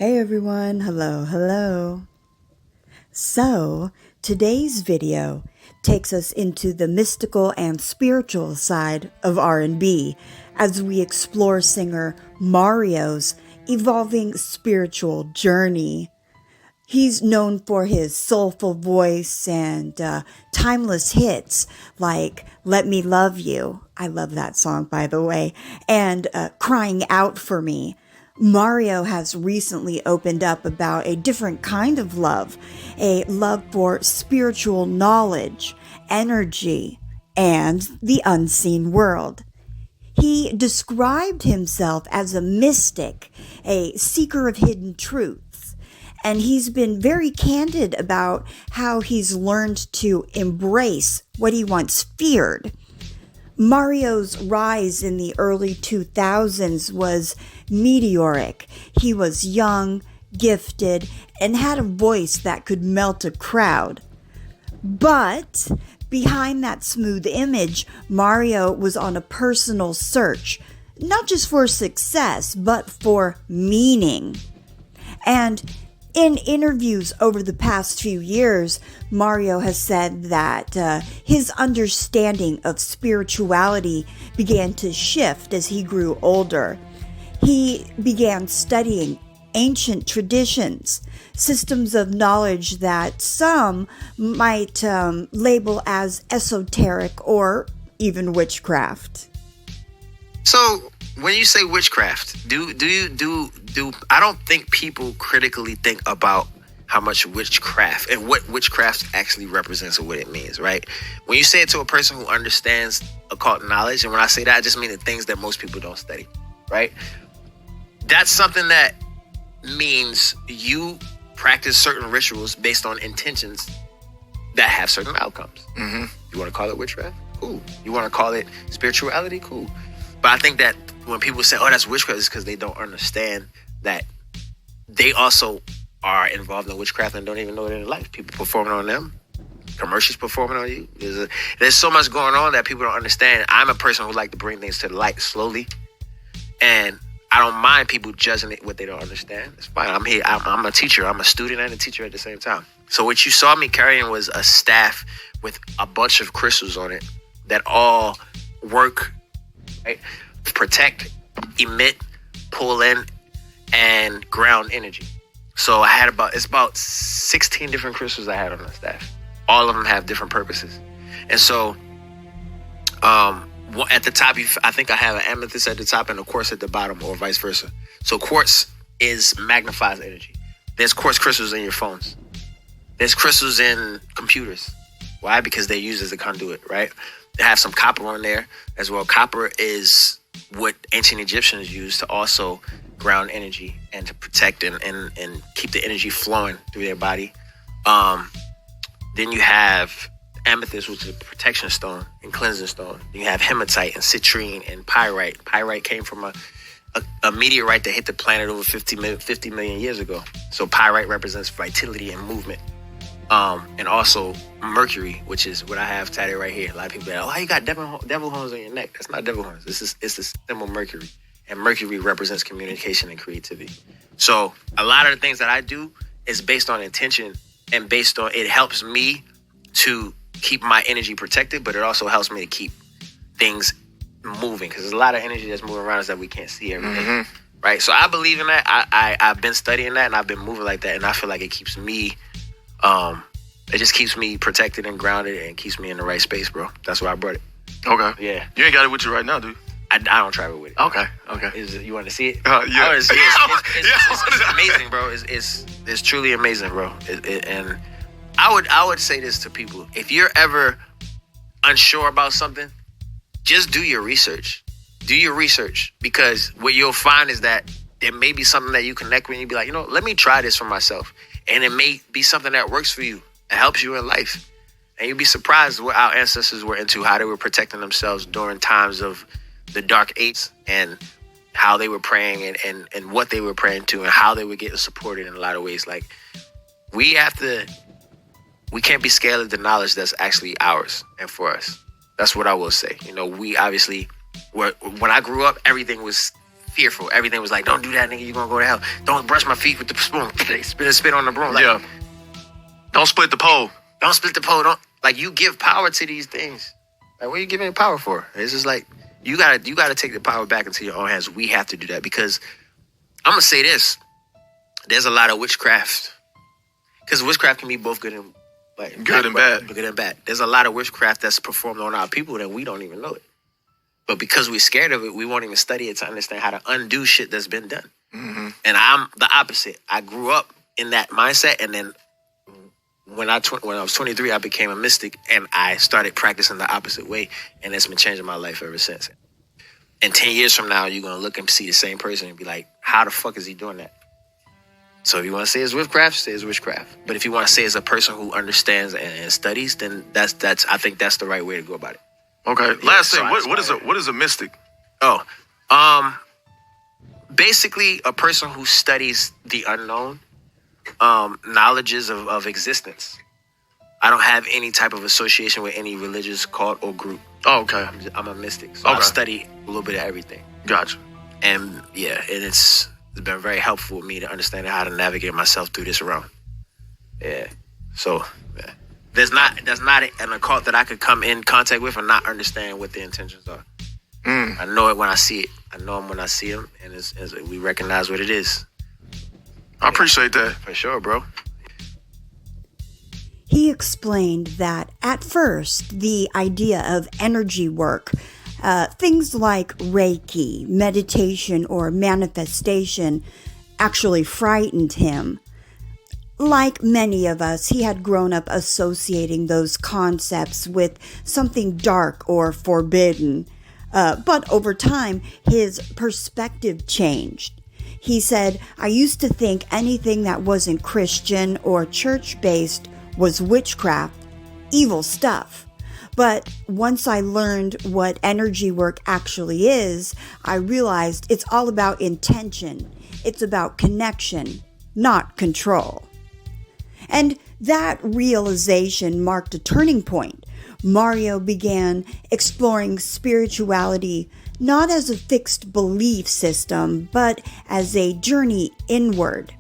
Hey everyone, hello. So, today's video takes us into the mystical and spiritual side of R&B as we explore singer Mario's evolving spiritual journey. He's known for his soulful voice and timeless hits like Let Me Love You. I love that song, by the way. And Crying Out for Me. Mario has recently opened up about a different kind of love, a love for spiritual knowledge, energy, and the unseen world. He described himself as a mystic, a seeker of hidden truths, and he's been very candid about how he's learned to embrace what he once feared. Mario's rise in the early 2000s was meteoric. He was young, gifted, and had a voice that could melt a crowd. But behind that smooth image, Mario was on a personal search, not just for success, but for meaning. And in interviews over the past few years, Mario has said that his understanding of spirituality began to shift as he grew older. He began studying ancient traditions, systems of knowledge that some might label as esoteric or even witchcraft. So when you say witchcraft, do I don't think people critically think about how much witchcraft and what witchcraft actually represents or what it means, right? When you say it to a person who understands occult knowledge, and when I say that, I just mean the things that most people don't study, right? That's something that means you practice certain rituals based on intentions that have certain outcomes. Mm-hmm. You want to call it witchcraft? Cool. You want to call it spirituality? Cool. But I think that when people say, oh, that's witchcraft, it's because they don't understand that they also are involved in witchcraft and don't even know it in life. People performing on them, commercials performing on you. There's so much going on that people don't understand. I'm a person who like to bring things to the light slowly. And I don't mind people judging it what they don't understand. It's fine. I'm here. I'm a teacher. I'm a student and a teacher at the same time. So what you saw me carrying was a staff with a bunch of crystals on it that all work, right? Protect, emit, pull in, and ground energy. So I had about 16 different crystals I had on the staff. All of them have different purposes. And so at the top, I think I have an amethyst at the top and a quartz at the bottom, or vice versa. So quartz magnifies energy. There's quartz crystals in your phones. There's crystals in computers. Why? Because they're used as a conduit, right? They have some copper on there as well. Copper is what ancient Egyptians used to also ground energy and to protect and keep the energy flowing through their body. Then you have amethyst, which is a protection stone and cleansing stone. You have hematite and citrine and pyrite. Pyrite came from a meteorite that hit the planet over 50 million years ago. So pyrite represents vitality and movement. And also mercury, which is what I have tatted right here. A lot of people are like, oh, you got devil horns on your neck. That's not devil horns. It's the symbol Mercury. And Mercury represents communication and creativity. So a lot of the things that I do is based on intention and based on, it helps me to keep my energy protected, but it also helps me to keep things moving, because there's a lot of energy that's moving around us that we can't see every day, right? So I believe in that. I've been studying that and I've been moving like that, and I feel like it keeps me, it just keeps me protected and grounded and keeps me in the right space, bro. That's why I brought it. Okay. Yeah. You ain't got it with you right now, dude. I don't travel with it. Okay. You want to see it? Yeah. I want to see it. It's amazing, bro. It's truly amazing, bro. And I would say this to people: if you're ever unsure about something, just do your research. Do your research, because what you'll find is that there may be something that you connect with and you be like, let me try this for myself, and it may be something that works for you and helps you in life. And you'd be surprised what our ancestors were into, how they were protecting themselves during times of the dark ages, and how they were praying and what they were praying to, and how they were getting supported in a lot of ways. Like, we can't be scared of the knowledge that's actually ours and for us. That's what I will say. We obviously when I grew up, everything was fearful. Everything was like, don't do that, nigga. You're gonna go to hell. Don't brush my feet with the spoon. They spit on the broom. Like, Yeah. Don't split the pole. don't split the pole. Don't like you give power to these things. Like, what are you giving it power for? It's just like you gotta take the power back into your own hands. We have to do that because I'm gonna say this. There's a lot of witchcraft. Because witchcraft can be both good and like Good and bad. Good and bad. There's a lot of witchcraft that's performed on our people that we don't even know it. But because we're scared of it, we won't even study it to understand how to undo shit that's been done. Mm-hmm. And I'm the opposite. I grew up in that mindset, and then when I was 23, I became a mystic, and I started practicing the opposite way, and it's been changing my life ever since. And 10 years from now, you're gonna look and see the same person and be like, "How the fuck is he doing that?" So if you want to say it's witchcraft, say it's witchcraft. But if you want to say it's a person who understands and studies, then that's I think that's the right way to go about it. Okay. Yeah, Last so thing. I just What is a mystic? Oh, basically a person who studies the unknown, knowledges of existence. I don't have any type of association with any religious cult or group. Oh, okay. I'm a mystic, so I Okay. study a little bit of everything. Gotcha. And yeah, and it's been very helpful with me to understand how to navigate myself through this realm. Yeah. So yeah. There's not an occult that I could come in contact with and not understand what the intentions are. I know it when I see it. I know them when I see them, and it's we recognize what it is. I appreciate that. For sure, bro. He explained that at first, the idea of energy work, things like Reiki, meditation, or manifestation actually frightened him. Like many of us, he had grown up associating those concepts with something dark or forbidden. But over time, his perspective changed. He said, "I used to think anything that wasn't Christian or church-based was witchcraft, evil stuff. But once I learned what energy work actually is, I realized it's all about intention. It's about connection, not control." And that realization marked a turning point. Mario began exploring spirituality not as a fixed belief system, but as a journey inward.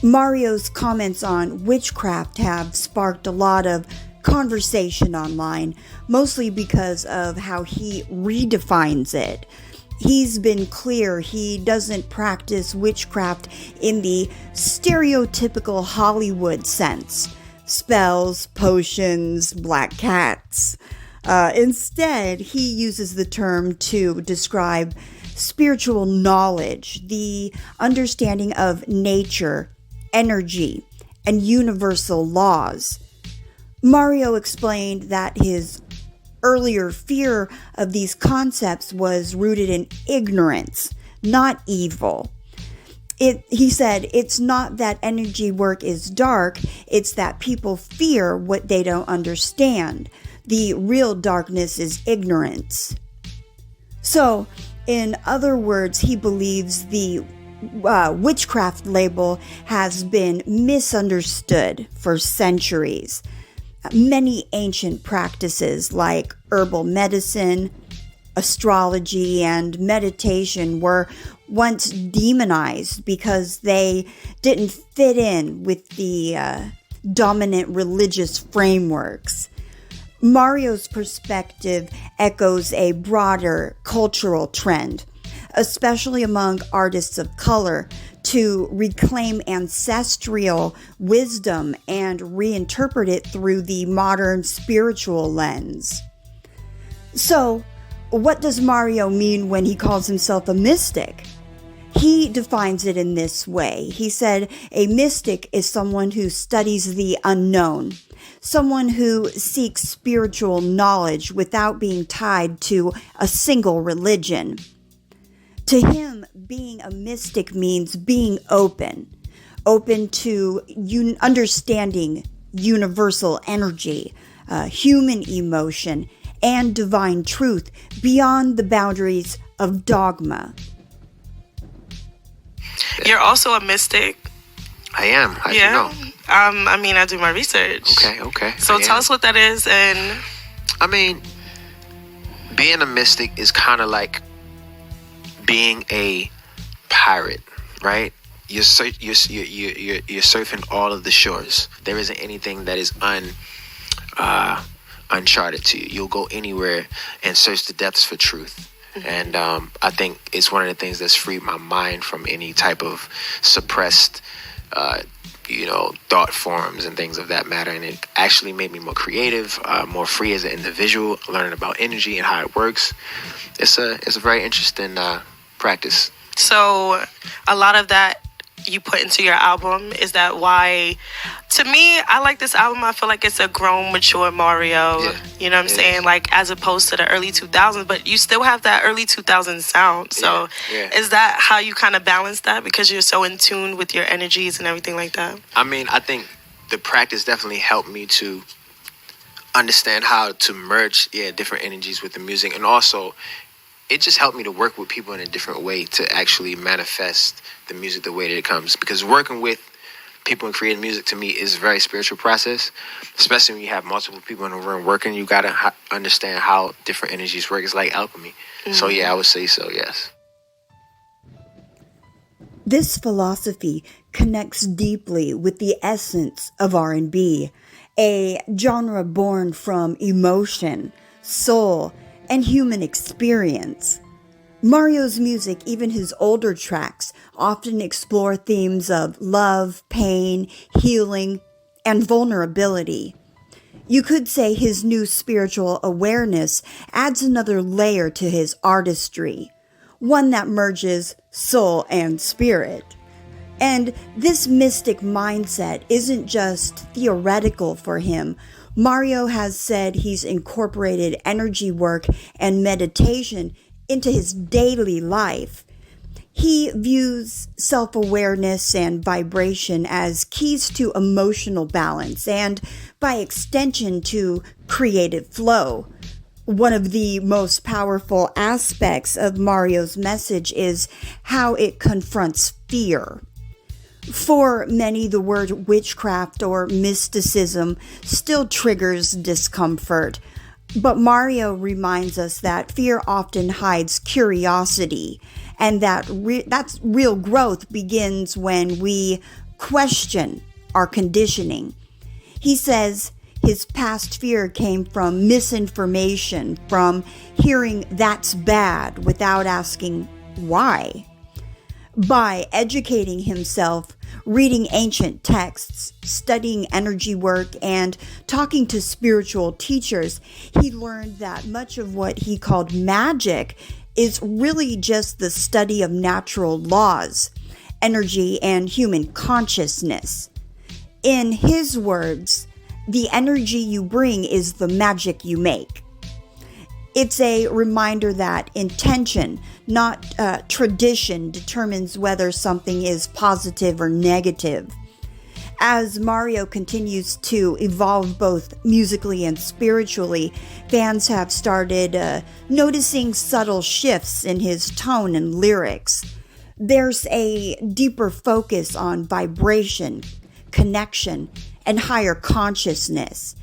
Mario's comments on witchcraft have sparked a lot of conversation online, mostly because of how he redefines it. He's been clear he doesn't practice witchcraft in the stereotypical Hollywood sense. Spells, potions, black cats. Instead, he uses the term to describe spiritual knowledge, the understanding of nature, energy, and universal laws. Mario explained that his earlier fear of these concepts was rooted in ignorance, not evil. He said, it's not that energy work is dark, it's that people fear what they don't understand. The real darkness is ignorance. So, in other words, he believes the witchcraft label has been misunderstood for centuries. Many ancient practices like herbal medicine, astrology, and meditation were once demonized because they didn't fit in with the dominant religious frameworks. Mario's perspective echoes a broader cultural trend, especially among artists of color, to reclaim ancestral wisdom and reinterpret it through the modern spiritual lens. So, what does Mario mean when he calls himself a mystic? He defines it in this way. He said, a mystic is someone who studies the unknown, someone who seeks spiritual knowledge without being tied to a single religion. To him, being a mystic means being open to understanding universal energy, human emotion, and divine truth beyond the boundaries of dogma. You're also a mystic. I am. How do you know? I mean, I do my research. Okay. So tell us what that is. And I mean, being a mystic is kind of like being a pirate, right? You're surfing all of the shores. There isn't anything that is uncharted to you. You'll go anywhere and search the depths for truth. And I think it's one of the things that's freed my mind from any type of suppressed, thought forms and things of that matter. And it actually made me more creative, more free as an individual, learning about energy and how it works. It's a very interesting practice. So a lot of that you put into your album, is that why, to me, I like this album. I feel like it's a grown, mature Mario. Yeah, you know what I'm saying? Like, as opposed to the early 2000s, but you still have that early 2000s sound. So is that how you kind of balance that, because you're so in tune with your energies and everything like that? I mean, I think the practice definitely helped me to understand how to merge different energies with the music. And also, it just helped me to work with people in a different way to actually manifest the music the way that it comes. Because working with people and creating music, to me, is a very spiritual process, especially when you have multiple people in the room working. You got to understand how different energies work. It's like alchemy. So I would say so, yes. This philosophy connects deeply with the essence of R&B, a genre born from emotion, soul, and human experience. Mario's music, even his older tracks, often explore themes of love, pain, healing, and vulnerability. You could say his new spiritual awareness adds another layer to his artistry, one that merges soul and spirit. And this mystic mindset isn't just theoretical for him. Mario has said he's incorporated energy work and meditation into his daily life. He views self-awareness and vibration as keys to emotional balance and, by extension, to creative flow. One of the most powerful aspects of Mario's message is how it confronts fear. For many, the word witchcraft or mysticism still triggers discomfort, but Mario reminds us that fear often hides curiosity, and that that's real growth begins when we question our conditioning. He says his past fear came from misinformation, from hearing "that's bad" without asking why. By educating himself, reading ancient texts, studying energy work, and talking to spiritual teachers, he learned that much of what he called magic is really just the study of natural laws, energy, and human consciousness. In his words, the energy you bring is the magic you make. It's a reminder that intention, not tradition, determines whether something is positive or negative. As Mario continues to evolve both musically and spiritually, fans have started noticing subtle shifts in his tone and lyrics. There's a deeper focus on vibration, connection, and higher consciousness.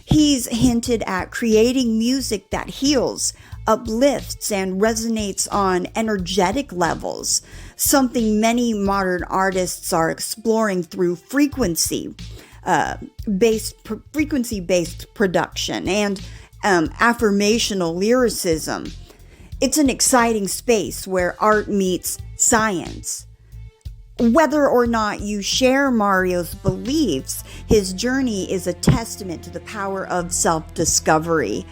He's hinted at creating music that heals, uplifts, and resonates on energetic levels, something many modern artists are exploring through frequency-based production and affirmational lyricism. It's an exciting space where art meets science. Whether or not you share Mario's beliefs, his journey is a testament to the power of self-discovery.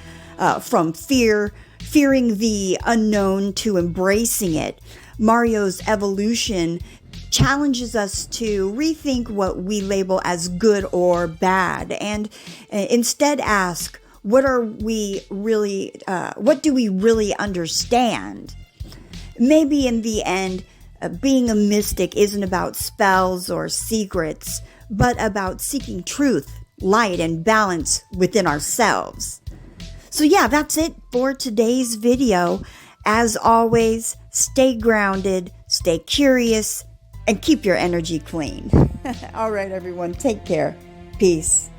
From fearing the unknown to embracing it, Mario's evolution challenges us to rethink what we label as good or bad, and instead ask, what do we really understand? Maybe in the end, being a mystic isn't about spells or secrets, but about seeking truth, light, and balance within ourselves. So yeah, that's it for today's video. As always, stay grounded, stay curious, and keep your energy clean. All right, everyone, take care. Peace.